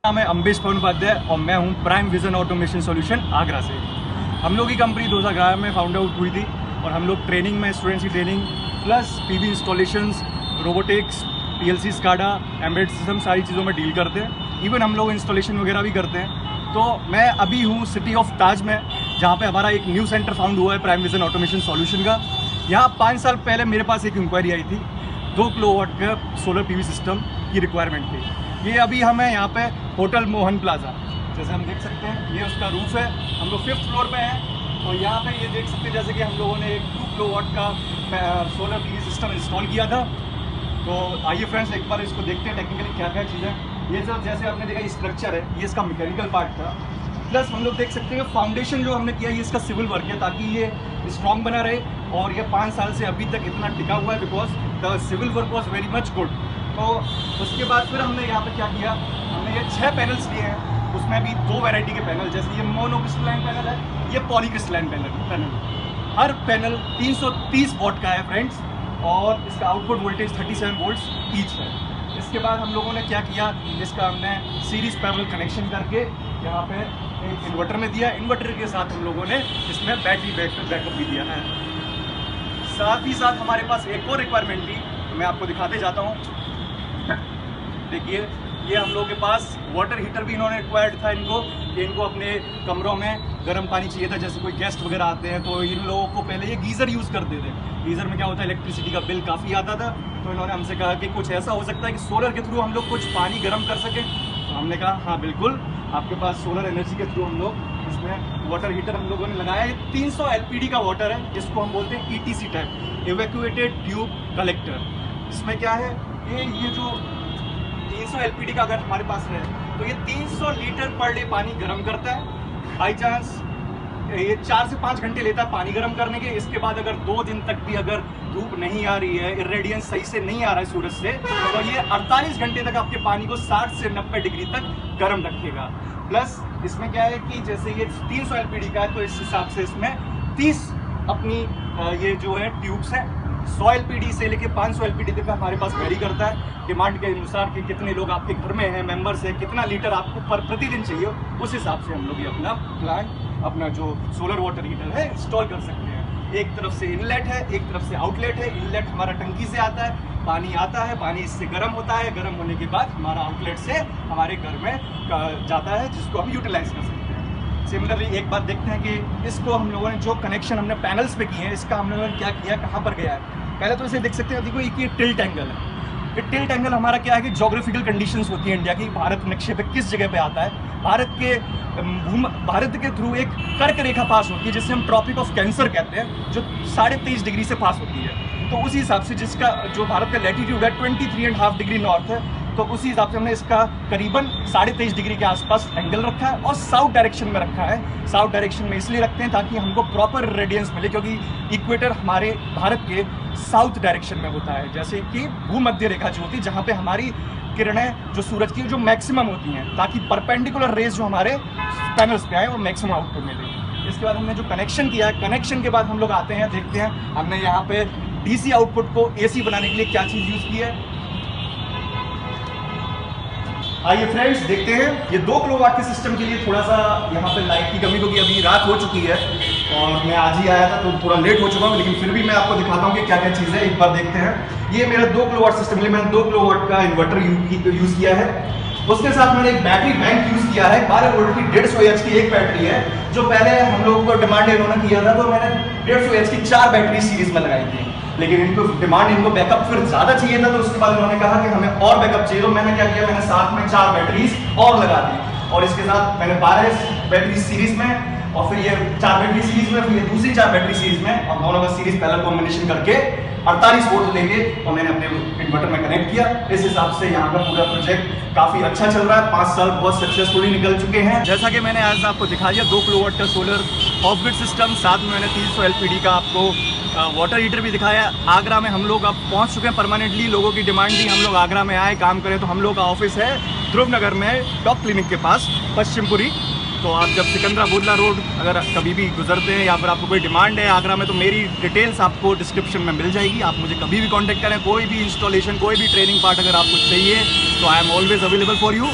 नाम है अम्बेश पवन उपाध्याय और मैं हूं prime vision automation solution Agra से। हम लोग की कंपनी 2011 में फाउंड आउट हुई थी और हम लोग ट्रेनिंग में स्टूडेंट्स की training plus PV installations, robotics, PLC, SCADA, embedded system सारी चीज़ों में डील करते हैं। इवन हम लोग इंस्टॉलेशन वगैरह भी करते हैं। तो मैं अभी हूँ सिटी ऑफ ताज में, जहाँ पे हमारा एक न्यू सेंटर फाउंड हुआ है प्राइम विजन ऑटोमेशन सॉल्यूशन का। यहाँ 5 साल पहले मेरे पास एक इंक्वायरी आई थी 2 किलोवाट का सोलर पीवी सिस्टम की रिक्वायरमेंट थी। ये अभी हमें यहाँ पे होटल मोहन प्लाजा, जैसे हम देख सकते हैं ये उसका रूफ है। हम लोग 5th फ्लोर पे हैं और यहाँ पे ये देख सकते हैं जैसे कि हम लोगों ने एक 2 किलोवाट का सोलर पीवी सिस्टम इंस्टॉल किया था। तो आइए फ्रेंड्स एक बार इसको देखते हैं टेक्निकली क्या क्या चीज़ है। ये जो जैसे आपने देखा स्ट्रक्चर है, ये इसका मैकेनिकल पार्ट था। प्लस हम लोग देख सकते हैं फाउंडेशन जो हमने किया ये इसका सिविल वर्क है, ताकि ये स्ट्रॉन्ग बना रहे और ये 5 साल से अभी तक इतना टिका हुआ है because the civil work was very much good. तो उसके बाद फिर हमने यहाँ पे क्या किया, हमने ये 6 पैनल्स लिए हैं, उसमें भी 2 वैरायटी के पैनल, जैसे ये मोनो क्रिस्टलाइन पैनल है, ये poly crystalline panel. Her panel 330 what का है फ्रेंड्स और इसका आउटपुट वोल्टेज 37 वोल्ट्स ईच है। इसके बाद हम लोगों ने क्या किया, इसका हमने सीरीज पैरेलल कनेक्शन करके यहाँ पे एक इन्वर्टर में दिया। इन्वर्टर के साथ हम लोगों ने इसमें बैटरी बैकअप भी दिया है। साथ ही साथ हमारे पास एक और रिक्वायरमेंट थी, तो मैं आपको दिखाते जाता हूँ। देखिए ये हम लोगों के पास वाटर हीटर भी इन्होंने रिक्वायर्ड था इनको अपने कमरों में गर्म पानी चाहिए था। जैसे कोई गेस्ट वगैरह आते हैं तो इन लोगों को पहले ये गीज़र यूज़ करते थे। गीज़र में क्या होता है, इलेक्ट्रिसिटी का बिल काफ़ी आता था। तो इन्होंने हमसे कहा कि कुछ ऐसा हो सकता है कि सोलर के थ्रू हम लोग कुछ पानी गर्म कर सकें। तो हमने कहा हाँ बिल्कुल, आपके पास सोलर एनर्जी के थ्रू हम लोग इसमें वाटर हीटर हम लोगों ने लगाया। ये 300 LPD का वाटर है, जिसको हम बोलते हैं ETC type, evacuated tube collector. इसमें क्या है, ये जो 300 LPD का अगर हमारे पास है तो ये 300 लीटर पर डे पानी गर्म करता है। बाई चांस ये 4 से 5 घंटे लेता है पानी गर्म करने के। इसके बाद अगर 2 दिन तक भी अगर धूप नहीं आ रही है, इरेडियंस सही से नहीं आ रहा है सूरज से, तो ये 48 घंटे तक आपके पानी को 60 से 90 डिग्री तक गर्म रखेगा। प्लस इसमें क्या है कि जैसे ये 300 LPD का है तो इस हिसाब से इसमें 30 अपनी ये जो है ट्यूब्स हैं। 100 LPD से लेके 500 LPD तक हमारे पास वेरी करता है डिमांड के अनुसार कि कितने लोग आपके घर में हैं, मेंबर्स हैं, कितना लीटर आपको प्रतिदिन चाहिए, उस हिसाब से हम लोग ये अपना प्लांट, अपना जो सोलर वाटर हीटर है इंस्टॉल कर सकते हैं। एक तरफ से इनलेट है, एक तरफ से आउटलेट है। इनलेट हमारा टंकी से आता है, पानी आता है, पानी इससे गर्म होता है, गर्म होने के बाद हमारा आउटलेट से हमारे घर में जाता है, जिसको हम यूटिलाइज कर सकते हैं। सिमिलरली एक बात देखते हैं कि इसको हम लोगों ने जो कनेक्शन हमने पैनल्स पे किए हैं, इसका हम लोगों ने क्या किया, कहाँ पर गया है। पहले तो इसे देख सकते हैं, देखो ये टिल्ट एंगल है। ये टिल्ट एंगल हमारा क्या है कि जोग्राफिकल कंडीशंस होती है इंडिया की, भारत नक्शे पे किस जगह पे आता है। भारत के थ्रू एक कर्क रेखा पास होती है जिसे हम ट्रॉपिक ऑफ कैंसर कहते हैं, जो 23.5 डिग्री से पास होती है। तो उसी हिसाब से जिसका जो भारत का लैटिट्यूड है 23.5 डिग्री नॉर्थ है, तो उसी हिसाब से हमने इसका करीबन 23.5 डिग्री के आसपास एंगल रखा है और साउथ डायरेक्शन में रखा है। साउथ डायरेक्शन में इसलिए रखते हैं ताकि हमको प्रॉपर रेडियंस मिले, क्योंकि इक्वेटर हमारे भारत के साउथ डायरेक्शन में होता है, जैसे कि भूमध्य रेखा जो होती है, जहाँ पे हमारी किरणें जो सूरज की जो मैक्सिमम होती हैं, ताकि परपेंडिकुलर रेज जो हमारे पैनल्स पे आए वो मैक्सिमम आउटपुट मिले। इसके बाद हमने जो कनेक्शन किया है, कनेक्शन के बाद हम लोग आते हैं, देखते हैं हमने यहाँ पे DC आउटपुट को AC बनाने के लिए क्या चीज़ यूज़ की है। आइए फ्रेंड्स देखते हैं। ये 2 किलोवाट के सिस्टम के लिए थोड़ा सा यहाँ पे लाइट की कमी, क्योंकि अभी रात हो चुकी है और मैं आज ही आया था तो थोड़ा लेट हो चुका हूँ, लेकिन फिर भी मैं आपको दिखाता हूँ कि क्या क्या चीज़ है। एक बार देखते हैं। ये मेरा 2 किलोवाट सिस्टम के लिए मैंने 2 किलोवाट का इन्वर्टर यूज़ किया है। उसके साथ मैंने एक बैटरी बैंक यूज़ किया है। 12 वोल्ट की 150 Hz की एक बैटरी है, जो पहले हम लोगों को डिमांड इन्होंने किया था, तो मैंने 150 Hz की 4 बैटरी सीरीज में लगाई थी। लेकिन इनको बैकअप फिर ज़्यादा चाहिए था, तो उसके बाद उन्होंने कहा कि हमें और बैकअप चाहिए। तो मैंने क्या किया, मैंने साथ में 4 बैटरीज और लगा दी और इसके साथ मैंने 12 बैटरी सीरीज में और फिर ये 4 बैटरी सीरीज में, फिर ये दूसरी 4 बैटरी सीरीज में, और दोनों का सीरीज पैरेलल कॉम्बिनेशन करके 48 वोल्ट लेके और मैंने अपने इन्वर्टर में कनेक्ट किया। इस हिसाब से यहाँ का पूरा प्रोजेक्ट काफ़ी अच्छा चल रहा है। 5 साल बहुत सक्सेसफुली निकल चुके हैं। जैसा कि मैंने आज आपको दिखा दिया 2 किलोवाट का सोलर ऑफ ग्रिड सिस्टम, साथ में मैंने 300 LPD का आपको वाटर हीटर भी दिखाया। आगरा में हम लोग अब पहुंच चुके हैं परमानेंटली। लोगों की डिमांड थी हम लोग आगरा में आए काम करें, तो हम लोग का ऑफिस है ध्रुव नगर में, टॉप क्लिनिक के पास, पश्चिमपुरी। तो आप जब सिकंदरा बोदला रोड अगर कभी भी गुजरते हैं या फिर आपको कोई डिमांड है आगरा में, तो मेरी डिटेल्स आपको डिस्क्रिप्शन में मिल जाएगी। आप मुझे कभी भी कांटेक्ट करें, कोई भी इंस्टॉलेशन, कोई भी ट्रेनिंग पार्ट अगर आपको चाहिए तो I am always available for you.